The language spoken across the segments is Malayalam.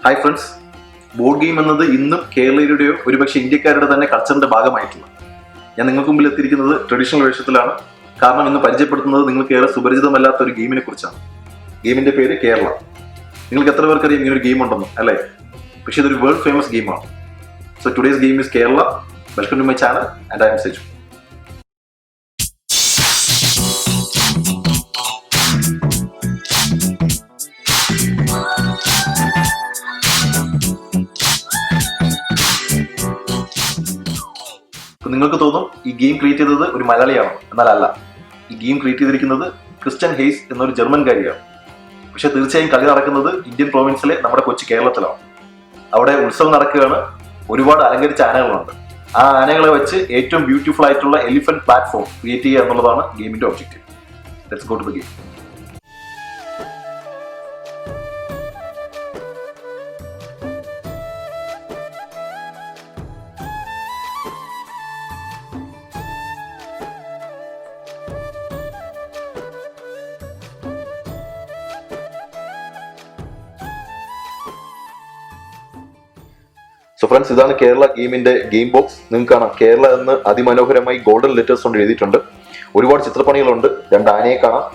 ഹായ് ഫ്രണ്ട്സ്, ബോർഡ് ഗെയിം എന്നത് ഇന്നും കേരളീയരുടെയോ ഒരുപക്ഷെ ഇന്ത്യക്കാരുടെ തന്നെ കൾച്ചറിന്റെ ഭാഗമായിട്ടില്ല. ഞാൻ നിങ്ങൾക്ക് മുമ്പിൽ എത്തിയിരിക്കുന്നത് ട്രഡീഷണൽ വേഷത്തിലാണ്. കാരണം ഇന്ന് പരിചയപ്പെടുത്തുന്നത് നിങ്ങൾക്ക് ഏറെ സുപരിചിതമല്ലാത്ത ഒരു ഗെയിമിനെ കുറിച്ചാണ്. ഗെയിമിന്റെ പേര് കേരള. നിങ്ങൾക്ക് എത്ര പേർക്കറിയാം ഇങ്ങനെ ഒരു ഗെയിം ഉണ്ടെന്ന് അല്ലേ? പക്ഷെ ഇതൊരു വേൾഡ് ഫേമസ് ഗെയിമാണ്. So today's game is Kerala. Welcome to my channel and I'm Seju. നിങ്ങൾക്ക് തോന്നും ഈ ഗെയിം ക്രിയേറ്റ് ചെയ്തത് ഒരു മലയാളിയാണ്. എന്നാൽ അല്ല, ഈ ഗെയിം ക്രിയേറ്റ് ചെയ്തിരിക്കുന്നത് ക്രിസ്റ്റ്യൻ ഹെയ്സ് എന്നൊരു ജർമ്മൻകാരിയാണ്. പക്ഷെ തീർച്ചയായും കളി നടക്കുന്നത് ഇന്ത്യൻ പ്രോവിൻസിലെ നമ്മുടെ കൊച്ചു കേരളത്തിലാണ്. അവിടെ ഉത്സവം നടക്കുകയാണ്. ഒരുപാട് അലങ്കരിച്ച ആനകളുണ്ട്. ആ ആനകളെ വെച്ച് ഏറ്റവും ബ്യൂട്ടിഫുൾ ആയിട്ടുള്ള എലിഫന്റ് പ്ലാറ്റ്ഫോം ക്രിയേറ്റ് ചെയ്യുക എന്നുള്ളതാണ് ഗെയിമിന്റെ objective. Let's go to the game. So friends, ഇതാണ് കേരള ഗെയിമിന്റെ ഗെയിം ബോക്സ്. നിങ്ങൾക്ക് കാണാം, കേരള എന്ന് അതിമനോഹരമായി ഗോൾഡൻ ലെറ്റേഴ്സ് കൊണ്ട് എഴുതിയിട്ടുണ്ട്. ഒരുപാട് ചിത്രപ്പണികളുണ്ട്. രണ്ട് ആനയെ കാണാം.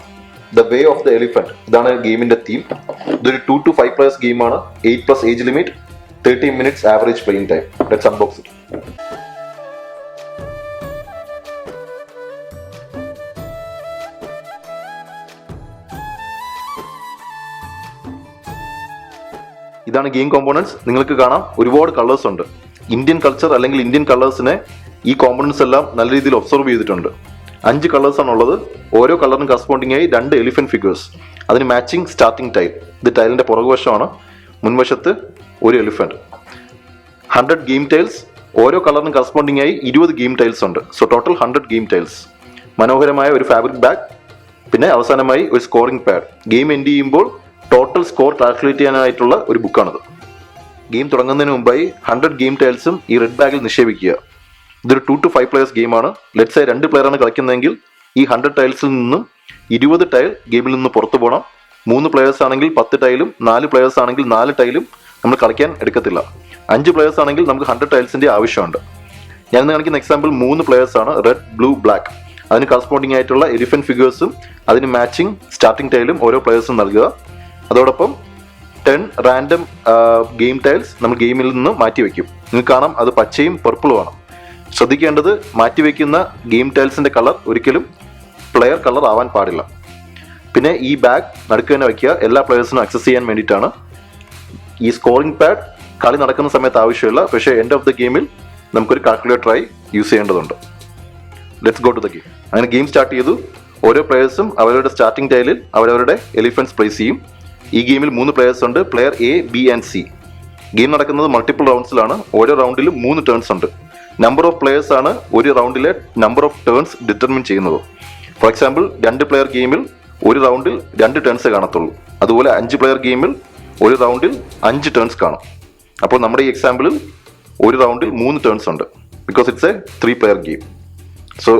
The way of the elephant, ഇതാണ് ഗെയിമിന്റെ തീം. ഇതൊരു 2 to 5 players ഗെയിമാണ്. 8+ age limit, 30 minutes average playing time. Let's unbox it. ഇതാണ് ഗെയിം കോമ്പോണൻസ്. നിങ്ങൾക്ക് കാണാം, ഒരുപാട് കളേഴ്സ് ഉണ്ട്. ഇന്ത്യൻ കൾച്ചർ അല്ലെങ്കിൽ ഇന്ത്യൻ കളേഴ്സിനെ ഈ കോമ്പോണൻസ് എല്ലാം നല്ല രീതിയിൽ ഒബ്സർവ് ചെയ്തിട്ടുണ്ട്. 5 കളേഴ്സ് ആണ് ഉള്ളത്. ഓരോ കളറിനും കറസ്പോണ്ടിങ് ആയി 2 എലിഫന്റ് ഫിഗേഴ്സ്. അതിന് മാച്ചിങ് സ്റ്റാർട്ടിംഗ് ടൈൽ. ഇത് ടൈലിന്റെ പുറകുവശമാണ്. മുൻവശത്ത് ഒരു എലിഫന്റ്. 100 game tiles. ഓരോ കളറിനും കറസ്പോണ്ടിങ് ആയി 20 ഗെയിം ടൈൽസ് ഉണ്ട്. So total 100 game tiles. മനോഹരമായ ഒരു ഫാബ്രിക് ബാഗ്. പിന്നെ അവസാനമായി ഒരു സ്കോറിംഗ് പാഡ്. ഗെയിം എൻഡ് ചെയ്യുമ്പോൾ ടോട്ടൽ സ്കോർ കാൽക്കുലേറ്റ് ചെയ്യാനായിട്ടുള്ള ഒരു ബുക്കാണിത്. ഗെയിം തുടങ്ങുന്നതിന് മുമ്പായി 100 ഗെയിം ടൈൽസും ഈ റെഡ് ബാഗിൽ നിക്ഷേപിക്കുക. ഇതൊരു 2 to 5 players ഗെയിമാണ്. ലെറ്റ്സ് സേ 2 പ്ലെയറാണ് കളിക്കുന്നതെങ്കിൽ ഈ 100 ടൈൽസിൽ നിന്നും 20 ടൈൽ ഗെയിമിൽ നിന്ന് പുറത്തു പോകണം. 3 players ആണെങ്കിൽ 10 ടൈലും 4 players ആണെങ്കിൽ 4 ടൈലും നമ്മൾ കളിക്കാൻ എടുക്കത്തില്ല. 5 players ആണെങ്കിൽ നമുക്ക് 100 ടൈൽസിന്റെ ആവശ്യമുണ്ട്. ഞാൻ കാണിക്കുന്ന എക്സാമ്പിൾ 3 players ആണ്. Red, blue, black. അതിന് കറസ്പോണ്ടിങ് ആയിട്ടുള്ള എലിഫന്റ് ഫിഗേഴ്സും അതിന് മാച്ചിങ് സ്റ്റാർട്ടിംഗ് ടൈലും ഓരോ പ്ലേയേഴ്സും നൽകുക. അതോടൊപ്പം 10 റാൻഡം ഗെയിം ടൈൽസ് നമ്മൾ ഗെയിമിൽ നിന്ന് മാറ്റിവെക്കും. നിങ്ങൾക്ക് കാണാം, അത് പച്ചയും പർപ്പിളുമാണ്. ശ്രദ്ധിക്കേണ്ടത്, മാറ്റിവെക്കുന്ന ഗെയിം ടൈൽസിന്റെ കളർ ഒരിക്കലും പ്ലെയർ കളർ ആവാൻ പാടില്ല. പിന്നെ ഈ ബാഗ് നടുക്ക് തന്നെ വയ്ക്കുക. എല്ലാ പ്ലെയേഴ്സിനും ആക്സസ് ചെയ്യാൻ വേണ്ടിയിട്ടാണ്. ഈ സ്കോറിംഗ് പാഡ് കളി നടക്കുന്ന സമയത്ത് ആവശ്യമില്ല. പക്ഷേ എൻഡ് ഓഫ് ദ ഗെയിമിൽ നമുക്കൊരു കാൽക്കുലേറ്ററായി യൂസ് ചെയ്യേണ്ടതുണ്ട്. Let's go to the game. അങ്ങനെ ഗെയിം സ്റ്റാർട്ട് ചെയ്തു. ഓരോ പ്ലെയേഴ്സും അവരുടെ സ്റ്റാർട്ടിംഗ് ടൈലിൽ അവരവരുടെ എലിഫന്റ്സ് പ്ലേസ് ചെയ്യും. ഈ ഗെയിമിൽ 3 പ്ലെയേഴ്സ് ഉണ്ട്. Player A, B and C. Game നടക്കുന്നത് മൾട്ടിപ്പിൾ റൗണ്ട്സിലാണ്. ഓരോ റൗണ്ടിലും 3 ടേൺസ് ഉണ്ട്. നമ്പർ ഓഫ് പ്ലെയേഴ്സ് ആണ് ഒരു റൗണ്ടിലെ നമ്പർ ഓഫ് ടേൺസ് ഡിറ്റർമിൻ ചെയ്യുന്നത്. ഫോർ എക്സാമ്പിൾ, 2 പ്ലെയർ ഗെയിമിൽ ഒരു റൗണ്ടിൽ 2 ടേൺസ് കാണത്തുള്ളൂ. അതുപോലെ 5 പ്ലെയർ ഗെയിമിൽ ഒരു റൗണ്ടിൽ 5 ടേൺസ് കാണും. അപ്പോൾ നമ്മുടെ ഈ എക്സാമ്പിളിൽ ഒരു റൗണ്ടിൽ 3 ടേൺസ് ഉണ്ട്. Because it's a 3 player game. So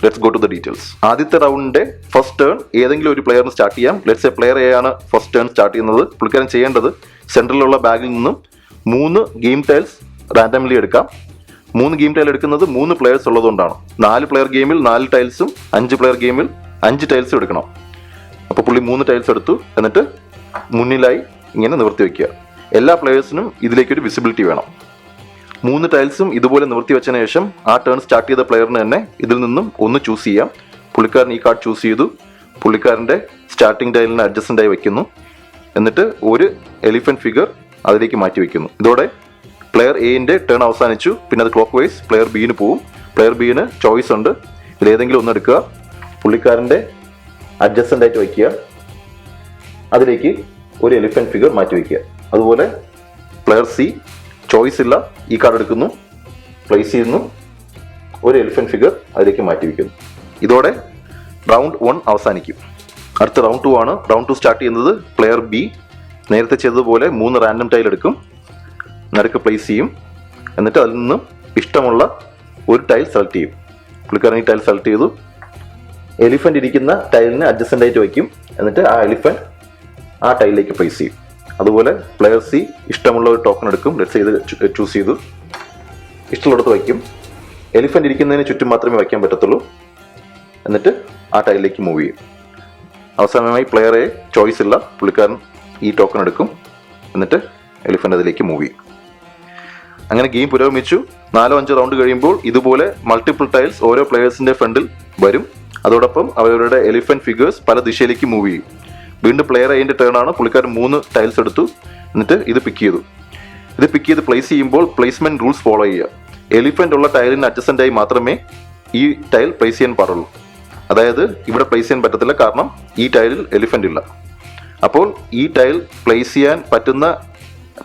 let's go to the details. ആദ്യത്തെ റൗണ്ടിന്റെ ഫസ്റ്റ് ടേൺ ഏതെങ്കിലും ഒരു പ്ലെയറിന് സ്റ്റാർട്ട് ചെയ്യാം. ലെറ്റ്സ് എ പ്ലെയർ എ ആണ് ഫസ്റ്റ് ടേൺ സ്റ്റാർട്ട് ചെയ്യുന്നത്. പുള്ളിക്കാരൻ ചെയ്യേണ്ടത് സെൻട്രലിലുള്ള ബാഗിൽ നിന്നും 3 ഗെയിം ടൈൽസ് റാൻഡംലി എടുക്കാം. 3 ഗെയിം ടൈൽ എടുക്കുന്നത് 3 പ്ലെയേഴ്സ് ഉള്ളതുകൊണ്ടാണ്. 4 പ്ലെയർ ഗെയിമിൽ 4 ടൈൽസും 5 പ്ലെയർ ഗെയിമിൽ 5 ടൈൽസും എടുക്കണം. അപ്പോൾ പുള്ളി 3 ടൈൽസ് എടുത്തു. എന്നിട്ട് മുന്നിലായി ഇങ്ങനെ നിവർത്തി വയ്ക്കുക. എല്ലാ പ്ലെയേഴ്സിനും ഇതിലേക്കൊരു വിസിബിലിറ്റി വേണം. 3 ടൈൽസും ഇതുപോലെ നിവർത്തി വെച്ചതിന് ശേഷം ആ ടേൺ സ്റ്റാർട്ട് ചെയ്ത പ്ലെയറിന് തന്നെ ഇതിൽ നിന്നും ഒന്ന് ചൂസ് ചെയ്യാം. പുള്ളിക്കാരൻ ഈ കാർഡ് ചൂസ് ചെയ്തു. പുള്ളിക്കാരൻ്റെ സ്റ്റാർട്ടിംഗ് ടൈലിന് അഡ്ജസ്റ്റൻ്റ് ആയി വെക്കുന്നു. എന്നിട്ട് ഒരു എലിഫന്റ് ഫിഗർ അതിലേക്ക് മാറ്റി വെക്കുന്നു. ഇതോടെ പ്ലെയർ എന്റെ ടേൺ അവസാനിച്ചു. പിന്നെ അത് ക്ലോക്ക് വൈസ് പ്ലെയർ ബിന് പോവും. പ്ലെയർ ബിന് ചോയ്സ് ഉണ്ട്. ഇതിലേതെങ്കിലും ഒന്ന് എടുക്കുക. പുള്ളിക്കാരൻ്റെ അഡ്ജസ്റ്റൻ്റ് ആയിട്ട് വയ്ക്കുക. അതിലേക്ക് ഒരു എലിഫന്റ് ഫിഗർ മാറ്റി വയ്ക്കുക. അതുപോലെ പ്ലെയർ സി ചോയ്സ് ഇല്ല. ഈ കാർഡ് എടുക്കുന്നു, പ്ലേസ് ചെയ്യുന്നു, ഒരു എലിഫന്റ് ഫിഗർ അതിലേക്ക് മാറ്റി വയ്ക്കുന്നു. ഇതോടെ റൗണ്ട് 1 അവസാനിക്കും. അടുത്ത റൗണ്ട് 2 ആണ്. റൗണ്ട് 2 സ്റ്റാർട്ട് ചെയ്യുന്നത് പ്ലെയർ ബി നേരത്തെ ചെയ്തതുപോലെ 3 റാൻഡം ടൈൽ എടുക്കും. നടുക്ക് പ്ലേസ് ചെയ്യും. എന്നിട്ട് അതിൽ നിന്നും ഇഷ്ടമുള്ള ഒരു ടൈൽ സെലക്ട് ചെയ്യും. പുള്ളിക്കാരൻ ഈ ടൈൽ സെലക്ട് ചെയ്തു. എലിഫന്റ് ഇരിക്കുന്ന ടൈലിന് അഡ്ജസ്റ്റൻ്റ് ആയിട്ട് വയ്ക്കും. എന്നിട്ട് ആ എലിഫന്റ് ആ ടൈലിലേക്ക് പ്ലേസ് ചെയ്യും. അതുപോലെ പ്ലെയർ സി ഇഷ്ടമുള്ള ഒരു ടോക്കൺ എടുക്കും. ലെറ്റ്സ് ഇത് ചൂസ് ചെയ്തു, ഇഷ്ടമുള്ളിടത്ത് വയ്ക്കും. എലിഫന്റ് ഇരിക്കുന്നതിന് ചുറ്റും മാത്രമേ വയ്ക്കാൻ പറ്റത്തുള്ളൂ. എന്നിട്ട് ആ ടൈലിലേക്ക് മൂവ് ചെയ്യും. അവസാനമായി പ്ലെയർ എ ചോയ്സ് ഇല്ല, പുള്ളിക്കാരൻ ഈ ടോക്കൺ എടുക്കും. എന്നിട്ട് എലിഫന്റ് അതിലേക്ക് മൂവ് ചെയ്യും. അങ്ങനെ ഗെയിം പുരോഗമിച്ചു. 4-5 റൗണ്ട് കഴിയുമ്പോൾ ഇതുപോലെ മൾട്ടിപ്പിൾ ടൈൽസ് ഓരോ പ്ലെയേഴ്സിന്റെ ഫ്രണ്ടിൽ വരും. അതോടൊപ്പം അവരുടെ എലിഫന്റ് ഫിഗേഴ്സ് പല ദിശയിലേക്ക് മൂവ് ചെയ്യും. വീണ്ടും പ്ലെയർ അതിന്റെ ടേൺ ആണ്. പുള്ളിക്കാരൻ 3 ടൈൽസ് എടുത്തു. എന്നിട്ട് ഇത് പിക്ക് ചെയ്തു. ഇത് പിക്ക് ചെയ്ത് പ്ലേസ് ചെയ്യുമ്പോൾ പ്ലേസ്മെന്റ് റൂൾസ് ഫോളോ ചെയ്യുക. എലിഫന്റ് ഉള്ള ടൈലിന് അഡ്ജസ്റ്റന്റ് ആയി മാത്രമേ ഈ ടൈൽ പ്ലേസ് ചെയ്യാൻ പാടുള്ളൂ. അതായത് ഇവിടെ പ്ലേസ് ചെയ്യാൻ പറ്റത്തില്ല, കാരണം ഈ ടൈലിൽ എലിഫന്റ് ഇല്ല. അപ്പോൾ ഈ ടൈൽ പ്ലേസ് ചെയ്യാൻ പറ്റുന്ന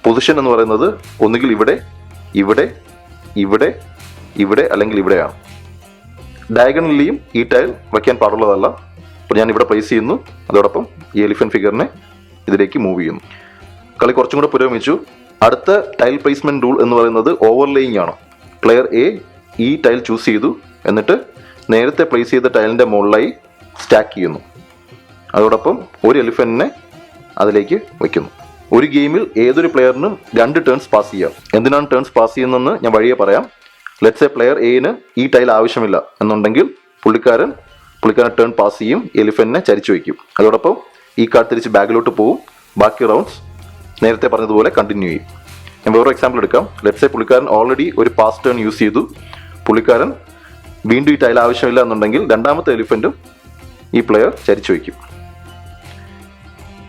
പൊസിഷൻ എന്ന് പറയുന്നത് ഒന്നുകിൽ ഇവിടെ, ഇവിടെ, ഇവിടെ, ഇവിടെ, അല്ലെങ്കിൽ ഇവിടെയാണ്. ഡയഗണലിയും ഈ ടൈൽ വയ്ക്കാൻ പാടുള്ളതല്ല. അപ്പോൾ ഞാൻ ഇവിടെ പ്ലേസ് ചെയ്യുന്നു. അതോടൊപ്പം ഈ എലിഫന്റ് ഫിഗറിനെ ഇതിലേക്ക് മൂവ് ചെയ്യുന്നു. കളി കുറച്ചും കൂടെ പുരോഗമിച്ചു. അടുത്ത ടൈൽ പ്ലേസ്മെന്റ് റൂൾ എന്ന് പറയുന്നത് ഓവർലേയിങ് ആണ്. പ്ലെയർ എ ഈ ടൈൽ ചൂസ് ചെയ്തു. എന്നിട്ട് നേരത്തെ പ്ലേസ് ചെയ്ത ടൈലിന്റെ മുകളിലായി സ്റ്റാക്ക് ചെയ്യുന്നു. അതോടൊപ്പം ഒരു എലിഫന്റിനെ അതിലേക്ക് വയ്ക്കുന്നു. ഒരു ഗെയിമിൽ ഏതൊരു പ്ലെയറിനും 2 ടേൺസ് പാസ് ചെയ്യാം. എന്തിനാണ് ടേൺസ് പാസ് ചെയ്യുന്നതെന്ന് ഞാൻ വഴിയെ പറയാം. ലെറ്റ്സ് എ പ്ലെയർ എന് ഈ ടൈൽ ആവശ്യമില്ല എന്നുണ്ടെങ്കിൽ പുള്ളിക്കാരൻ ടേൺ പാസ് ചെയ്യും, എലിഫന്റിനെ ചരിച്ചു വയ്ക്കും. അതോടൊപ്പം ഈ കാർഡ് തിരിച്ച് ബാഗിലോട്ട് പോകും. ബാക്കി റൗണ്ട്സ് നേരത്തെ പറഞ്ഞതുപോലെ കണ്ടിന്യൂ ചെയ്യും. ഞാൻ വേറൊരു എക്സാമ്പിൾ എടുക്കാം. ലെറ്റ്സ് എ പുള്ളിക്കാരൻ ഓൾറെഡി ഒരു പാസ് ടേൺ യൂസ് ചെയ്തു. പുള്ളിക്കാരൻ വീണ്ടും ഈ ടൈൽ ആവശ്യമില്ല എന്നുണ്ടെങ്കിൽ രണ്ടാമത്തെ എലിഫന്റും ഈ പ്ലെയർ ചരിച്ചു വയ്ക്കും.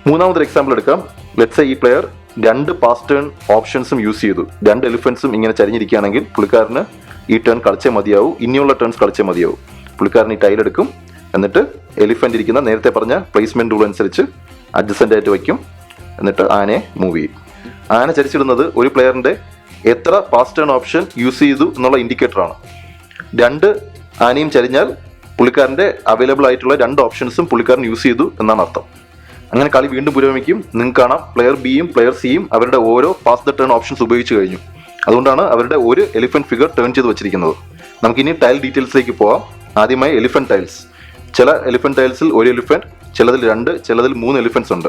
മൂന്നാമതൊരു എക്സാമ്പിൾ എടുക്കാം. ലെറ്റ്സ് എ ഈ പ്ലെയർ 2 പാസ് ടേൺ ഓപ്ഷൻസും യൂസ് ചെയ്തു. 2 എലിഫന്റ്സും ഇങ്ങനെ ചരിഞ്ഞിരിക്കുകയാണെങ്കിൽ പുള്ളിക്കാരന് ഈ ടേൺ കളിച്ചേ മതിയാവും, ഇനിയുള്ള ടേൺസ് കളിച്ചേ മതിയാവും. പുള്ളിക്കാരൻ ഈ ടൈൽ എടുക്കും. എന്നിട്ട് എലിഫന്റ് ഇരിക്കുന്ന നേരത്തെ പറഞ്ഞ പ്ലേസ്മെന്റ് റൂൾ അനുസരിച്ച് അഡ്ജസ്റ്റന്റ് ആയിട്ട് വയ്ക്കും. എന്നിട്ട് ആനയെ മൂവ് ചെയ്യും. ആന ചരിച്ചിടുന്നത് ഒരു പ്ലെയറിന്റെ എത്ര പാസ് ടേൺ ഓപ്ഷൻ യൂസ് ചെയ്തു എന്നുള്ള ഇൻഡിക്കേറ്ററാണ്. 2 ആനയും ചരിഞ്ഞാൽ പുള്ളിക്കാരന്റെ അവൈലബിൾ ആയിട്ടുള്ള 2 ഓപ്ഷൻസും പുള്ളിക്കാരൻ യൂസ് ചെയ്തു എന്നാണ് അർത്ഥം. അങ്ങനെ കളി വീണ്ടും പുരോഗമിക്കും. നിങ്ങൾക്ക് കാണാം പ്ലെയർ ബിയും പ്ലെയർ സിയും അവരുടെ ഓരോ പാസ് ദ ടേൺ ഓപ്ഷൻസ് ഉപയോഗിച്ച് കഴിഞ്ഞു. അതുകൊണ്ടാണ് അവരുടെ ഒരു എലിഫന്റ് ഫിഗർ ടേൺ ചെയ്ത് വെച്ചിരിക്കുന്നത്. നമുക്കിനി ടൈൽ ഡീറ്റെയിൽസിലേക്ക് പോവാം. ആദ്യമായി എലിഫന്റ് ടൈൽസ്. ചില എലിഫന്റ് ടൈൽസിൽ ഒരു എലിഫന്റ്, ചിലതിൽ 2, ചിലതിൽ 3 എലിഫന്റ്സ് ഉണ്ട്.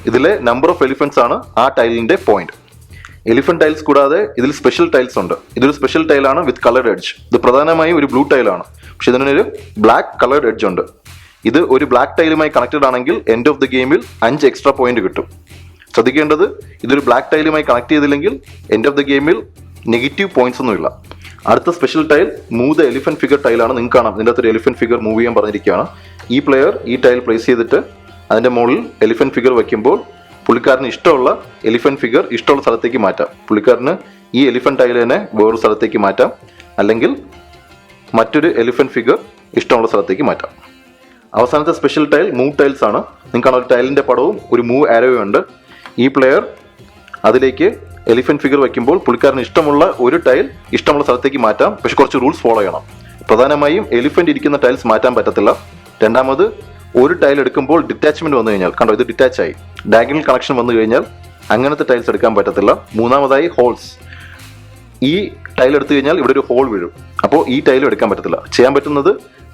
ഇതിലെ നമ്പർ ഓഫ് എലിഫന്റ്സ് ആണ് ആ ടൈലിന്റെ പോയിന്റ്. എലിഫന്റ് ടൈൽസ് കൂടാതെ ഇതിൽ സ്പെഷ്യൽ ടൈൽസ് ഉണ്ട്. ഇതൊരു സ്പെഷ്യൽ ടൈലാണ് വിത്ത് കളർഡ് എഡ്ജ്. ഇത് പ്രധാനമായും ഒരു ബ്ലൂ ടൈലാണ്, പക്ഷെ ഇതിനൊരു ബ്ലാക്ക് കളർഡ് എഡ്ജ് ഉണ്ട്. ഇത് ഒരു ബ്ലാക്ക് ടൈലുമായി കണക്റ്റഡ് ആണെങ്കിൽ എൻഡ് ഓഫ് ദി ഗെയിമിൽ 5 എക്സ്ട്രാ പോയിന്റ് കിട്ടും. ശ്രദ്ധിക്കേണ്ടത്, ഇതൊരു ബ്ലാക്ക് ടൈലുമായി കണക്ട് ചെയ്തില്ലെങ്കിൽ എൻഡ് ഓഫ് ദി ഗെയിമിൽ നെഗറ്റീവ് പോയിന്റ്സ് ഒന്നുമില്ല. അടുത്ത special tile move the elephant figure ടൈലാണ്. നിങ്ങൾക്ക് കാണാം ഇതിൻ്റെ അകത്തൊരു എലിഫന്റ് ഫിഗർ മൂവ് ചെയ്യാൻ പറഞ്ഞിരിക്കുകയാണ്. ഈ പ്ലെയർ ഈ ടൈൽ പ്ലേസ് ചെയ്തിട്ട് അതിന്റെ മുകളിൽ എലിഫന്റ് ഫിഗർ വയ്ക്കുമ്പോൾ പുള്ളിക്കാരന് ഇഷ്ടമുള്ള എലിഫന്റ് ഫിഗർ ഇഷ്ടമുള്ള സ്ഥലത്തേക്ക് മാറ്റാം. പുള്ളിക്കാരന് ഈ എലിഫന്റ് ടൈലിനെ വേറൊരു സ്ഥലത്തേക്ക് മാറ്റാം, അല്ലെങ്കിൽ മറ്റൊരു എലിഫന്റ് ഫിഗർ ഇഷ്ടമുള്ള സ്ഥലത്തേക്ക് മാറ്റാം. അവസാനത്തെ സ്പെഷ്യൽ ടൈൽ മൂവ് ടൈൽസ് ആണ്. നിങ്ങൾക്കാണ് ഒരു ടൈലിന്റെ പടവും ഒരു മൂവ് ആരോയും ഉണ്ട്. ഈ പ്ലെയർ അതിലേക്ക് എലിഫന്റ് ഫിഗർ വയ്ക്കുമ്പോൾ പുള്ളിക്കാരന് ഇഷ്ടമുള്ള ഒരു ടൈൽ ഇഷ്ടമുള്ള സ്ഥലത്തേക്ക് മാറ്റാം, പക്ഷെ കുറച്ച് റൂൾസ് ഫോളോ ചെയ്യണം. പ്രധാനമായും എലിഫന്റ് ഇരിക്കുന്ന ടൈൽസ് മാറ്റാൻ പറ്റത്തില്ല. രണ്ടാമത്, ഒരു ടൈൽ എടുക്കുമ്പോൾ ഡിറ്റാച്ച്മെന്റ് വന്നു കഴിഞ്ഞാൽ, കണ്ടോ ഇത് ഡിറ്റാച്ച് ആയി, ഡയഗണൽ കണക്ഷൻ വന്നു കഴിഞ്ഞാൽ അങ്ങനത്തെ ടൈൽസ് എടുക്കാൻ പറ്റത്തില്ല. മൂന്നാമതായി ഹോൾസ്. ഈ ടൈൽ എടുത്തു കഴിഞ്ഞാൽ ഇവിടെ ഒരു ഹോൾ വീഴും, അപ്പോൾ ഈ ടൈലും എടുക്കാൻ പറ്റത്തില്ല. ചെയ്യാൻ പറ്റുന്നത്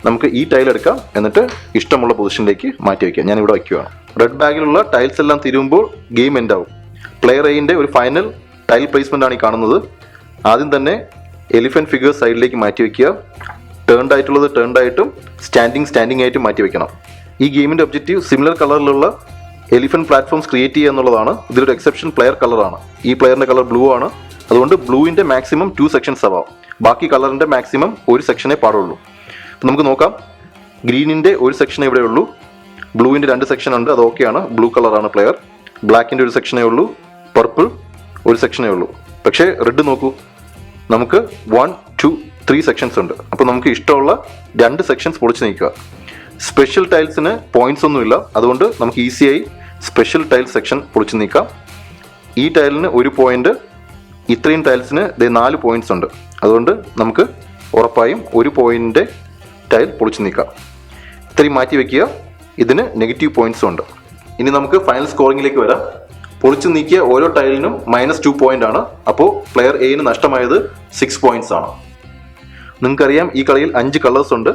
നമുക്ക് ഈ ടൈൽ എടുക്കാം, എന്നിട്ട് ഇഷ്ടമുള്ള പൊസിഷനിലേക്ക് മാറ്റി വയ്ക്കാം. ഞാൻ ഇവിടെ വയ്ക്കുകയാണ്. റെഡ് ബാഗിലുള്ള ടൈൽസ് എല്ലാം തീരുമ്പോൾ ഗെയിം എൻഡ് ആവും. പ്ലെയർ എയിന്റെ ഒരു ഫൈനൽ ടൈൽ പ്ലേസ്മെന്റ് ആണ് ഈ കാണുന്നത്. ആദ്യം തന്നെ എലിഫന്റ് ഫിഗർ സൈഡിലേക്ക് മാറ്റി വയ്ക്കുക. ടേൺഡ് ആയിട്ടുള്ളത് ടേൺഡ് ആയിട്ടും സ്റ്റാൻഡിങ് ആയിട്ടും മാറ്റി വെക്കണം. ഈ ഗെയിമിന്റെ ഒബ്ജക്റ്റീവ് സിമിലർ കളറിലുള്ള എലിഫന്റ് പ്ലാറ്റ്ഫോംസ് ക്രിയേറ്റ് ചെയ്യുക എന്നുള്ളതാണ്. ഇതിലൊരു എക്സെപ്ഷൻ പ്ലെയർ കളറാണ്. ഈ പ്ലെയറിന്റെ കളർ ബ്ലൂ ആണ്. അതുകൊണ്ട് ബ്ലൂവിന്റെ മാക്സിമം 2 സെക്ഷൻസ് ആവാം. ബാക്കി കളറിന്റെ മാക്സിമം 1 സെക്ഷനേ പാടുള്ളൂ. നമുക്ക് നോക്കാം. ഗ്രീനിന്റെ 1 സെക്ഷനേ ഇവിടെ ഉള്ളൂ. ബ്ലൂവിന്റെ 2 സെക്ഷൻ ഉണ്ട്, അത് ഓക്കെയാണ്. ബ്ലൂ കളറാണ് പ്ലെയർ. ബ്ലാക്കിന്റെ 1 സെക്ഷനേ ഉള്ളൂ. പർപ്പിൾ 1 സെക്ഷനേ ഉള്ളൂ. പക്ഷേ റെഡ് നോക്കൂ, നമുക്ക് 1, 2, 3 സെക്ഷൻസ് ഉണ്ട്. അപ്പോൾ നമുക്ക് ഇഷ്ടമുള്ള 2 സെക്ഷൻസ് പൊളിച്ച് നീക്കുക. സ്പെഷ്യൽ ടൈൽസിന് പോയിന്റ്സ് ഒന്നുമില്ല, അതുകൊണ്ട് നമുക്ക് ഈസിയായി സ്പെഷ്യൽ ടൈൽ സെക്ഷൻ പൊളിച്ച് നീക്കാം. ഈ ടൈലിന് 1 പോയിന്റ്, ഇത്രയും ടൈൽസിന് 4 പോയിന്റ്സ് ഉണ്ട്. അതുകൊണ്ട് നമുക്ക് ഉറപ്പായും 1 പോയിന്റിന്റെ ടൈൽ പൊളിച്ച് നീക്കാം. ഇത്രയും മാറ്റി വെക്കുക. ഇതിന് നെഗറ്റീവ് പോയിന്റ്സും ഉണ്ട്. ഇനി നമുക്ക് ഫൈനൽ സ്കോറിംഗിലേക്ക് വരാം. പൊളിച്ച് നീക്കിയ ഓരോ ടൈലിനും -2 പോയിന്റ് ആണ്. അപ്പോൾ പ്ലെയർ എയിന് നഷ്ടമായത് 6 പോയിന്റ്സ് ആണ്. നിങ്ങൾക്കറിയാം ഈ കളിയിൽ 5 കളേഴ്സ് ഉണ്ട്.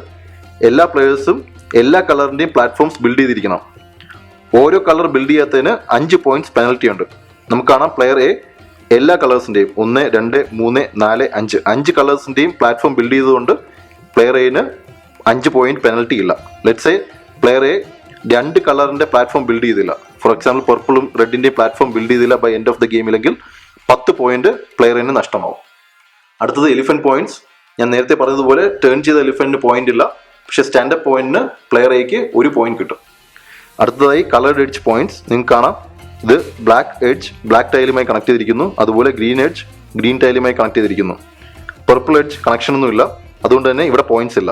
എല്ലാ പ്ലെയേഴ്സും എല്ലാ കളറിന്റെയും പ്ലാറ്റ്ഫോംസ് ബിൽഡ് ചെയ്തിരിക്കണം. ഓരോ കളർ ബിൽഡ് ചെയ്യാത്തതിന് 5 പോയിന്റ്സ് പെനൽറ്റി ഉണ്ട്. നമുക്ക് കാണാം പ്ലെയർ എ എല്ലാ കളേഴ്സിന്റെയും 1, 2, 3, 4, 5 കളേഴ്സിന്റെയും പ്ലാറ്റ്ഫോം ബിൽഡ് ചെയ്തുകൊണ്ട് പ്ലെയർ എന് 5 പോയിന്റ് പെനൽറ്റി ഇല്ല. ലെറ്റ്സ് സേ പ്ലെയർ എ 2 കളറിന്റെ പ്ലാറ്റ്ഫോം ബിൽഡ് ചെയ്തില്ല, ഫോർ എക്സാമ്പിൾ പർപ്പിളും റെഡിന്റെയും പ്ലാറ്റ്ഫോം ബിൽഡ് ചെയ്തില്ല ബൈ എൻഡ് ഓഫ് ദ ഗെയിമിലെങ്കിൽ 10 പോയിന്റ് പ്ലെയറിന് നഷ്ടമാവും. അടുത്തത് എലിഫന്റ് പോയിന്റ്സ്. ഞാൻ നേരത്തെ പറഞ്ഞതുപോലെ ടേൺ ചെയ്ത എലിഫന്റിന് പോയിന്റ് ഇല്ല, പക്ഷെ സ്റ്റാൻഡപ്പ് പോയിന്റിന് പ്ലെയർ എക്ക് 1 പോയിന്റ് കിട്ടും. അടുത്തതായി കളർഡ് എഡ്ജ് പോയിന്റ്സ്. നിങ്ങൾക്ക് കാണാം ഇത് ബ്ലാക്ക് എഡ്ജ് ബ്ലാക്ക് ടൈലുമായി കണക്ട് ചെയ്തിരിക്കുന്നു, അതുപോലെ ഗ്രീൻ എഡ്ജ് ഗ്രീൻ ടൈലുമായി കണക്ട് ചെയ്തിരിക്കുന്നു. പർപ്പിൾ എഡ്ജ് കണക്ഷൻ ഒന്നും ഇല്ല, അതുകൊണ്ട് തന്നെ ഇവിടെ പോയിന്റ്സ് ഇല്ല.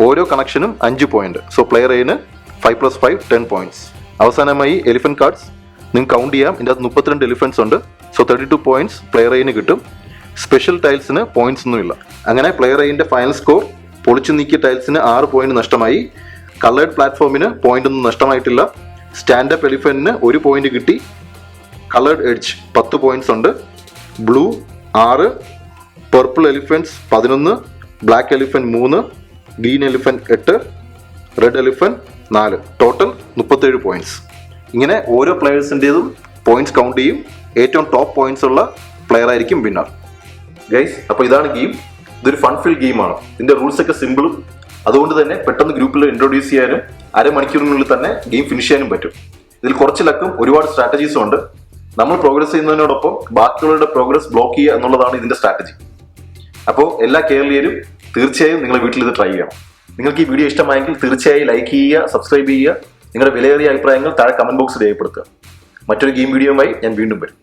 ഓരോ കണക്ഷനും 5 പോയിന്റ്. സോ പ്ലെയർ എന് 5+5 10 പോയിന്റ്സ്. അവസാനമായി എലിഫന്റ് കാർഡ്സ്. നിങ്ങൾക്ക് കൗണ്ട് ചെയ്യാം, ഇതിൻ്റെ അകത്ത് 32 എലിഫന്റ്സ് ഉണ്ട്. സോ 32 പോയിന്റ്സ് പ്ലെയർ എന് കിട്ടും. സ്പെഷ്യൽ ടൈൽസിന് പോയിന്റ്സ് ഒന്നും ഇല്ല. അങ്ങനെ പ്ലെയർ എന്റെ ഫൈനൽ സ്കോർ പൊളിച്ചു നീക്കിയ ടൈൽസിന് 6 പോയിന്റ് നഷ്ടമായി. കളേർഡ് പ്ലാറ്റ്ഫോമിന് പോയിന്റ് ഒന്നും നഷ്ടമായിട്ടില്ല. സ്റ്റാൻഡപ്പ് എലിഫന്റിന് 1 പോയിന്റ് കിട്ടി. കളേർഡ് എഡ്ജ് 10 പോയിന്റ്സ് ഉണ്ട്. Blue 6, purple elephants 11, black elephant 3, green elephant 8, red elephant 4. Total 37 points. ഇങ്ങനെ ഓരോ പ്ലെയേഴ്സിൻ്റെതും പോയിന്റ്സ് കൗണ്ട് ചെയ്യും. ഏറ്റവും ടോപ്പ് പോയിന്റ്സ് ഉള്ള പ്ലെയർ ആയിരിക്കും വിന്നർ. ഗൈസ്, അപ്പോൾ ഇതാണ് ഗെയിം. ഇതൊരു ഫൺഫിൽ ഗെയിമാണ്. ഇതിന്റെ റൂൾസ് ഒക്കെ സിമ്പിളും, അതുകൊണ്ട് തന്നെ പെട്ടെന്ന് ഗ്രൂപ്പിൽ ഇൻട്രൊഡ്യൂസ് ചെയ്യാനും അരമണിക്കൂറിനുള്ളിൽ തന്നെ ഗെയിം ഫിനിഷ് ചെയ്യാനും പറ്റും. ഇതിൽ കുറച്ച് ലക്കും ഒരുപാട് സ്ട്രാറ്റജീസും ഉണ്ട്. നമ്മൾ പ്രോഗ്രസ് ചെയ്യുന്നതിനോടൊപ്പം ബാക്കിയുള്ളവരുടെ പ്രോഗ്രസ് ബ്ലോക്ക് ചെയ്യുക എന്നുള്ളതാണ് ഇതിന്റെ സ്ട്രാറ്റജി. അപ്പോൾ എല്ലാ കേരളീയരും തീർച്ചയായും നിങ്ങളുടെ വീട്ടിൽ ഇത് ട്രൈ ചെയ്യണം. നിങ്ങൾക്ക് ഈ വീഡിയോ ഇഷ്ടമായെങ്കിൽ തീർച്ചയായും ലൈക്ക് ചെയ്യുക, സബ്സ്ക്രൈബ് ചെയ്യുക. നിങ്ങളുടെ വിലയേറിയ അഭിപ്രായങ്ങൾ താഴെ കമന്റ് ബോക്സിൽ രേഖപ്പെടുത്തുക. മറ്റൊരു ഗെയിം വീഡിയോയുമായി ഞാൻ വീണ്ടും വരും.